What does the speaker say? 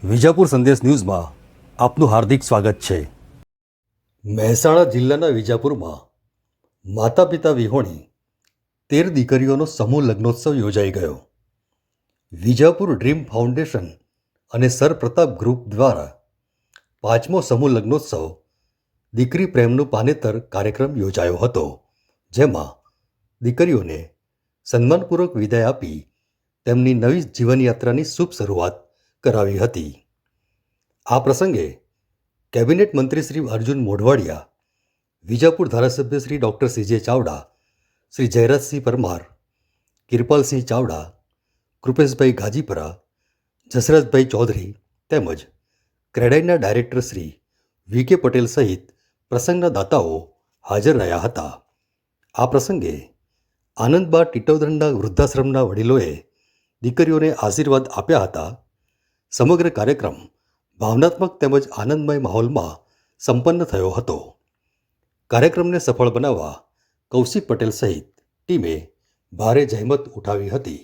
વિજાપુર સંદેશ ન્યૂઝમાં આપનું હાર્દિક સ્વાગત છે। મહેસાણા જિલ્લાના વિજાપુરમાં માતા પિતા વિહોણી 13 દીકરીઓનો સમૂહ લગ્નોત્સવ યોજાઈ ગયો। વિજાપુર ડ્રીમ ફાઉન્ડેશન અને સર પ્રતાપ ગ્રુપ દ્વારા 5મો સમૂહ લગ્નોત્સવ દીકરી પ્રેમનું પાનેતર કાર્યક્રમ યોજાયો હતો, જેમાં દીકરીઓને સન્માનપૂર્વક વિદાય આપી તેમની નવી જીવનયાત્રાની શુભ શરૂઆત કરાવી હતી। આ પ્રસંગે કેબિનેટ મંત્રી શ્રી અર્જુન મોઢવાડિયા, વિજાપુર ધારાસભ્ય શ્રી ડૉક્ટર સીજે ચાવડા, શ્રી જયરાજસિંહ પરમાર, કિરપાલસિંહ ચાવડા, કૃપેશભાઈ ગાજીપરા, જસરાજભાઈ ચૌધરી તેમજ ક્રેડાઈના ડાયરેક્ટર શ્રી વી.કે. પટેલ સહિત પ્રસંગના દાતાઓ હાજર રહ્યા હતા। આ પ્રસંગે આનંદબા ટીટવદંડા વૃદ્ધાશ્રમના વડીલોએ દીકરીઓને આશીર્વાદ આપ્યા હતા। સમગ્ર કાર્યક્રમ ભાવનાત્મક તેમજ આનંદમય માહોલમાં સંપન્ન થયો હતો। કાર્યક્રમને સફળ બનાવવા કૌશિક પટેલ સહિત ટીમે ભારે જહેમત ઉઠાવી હતી।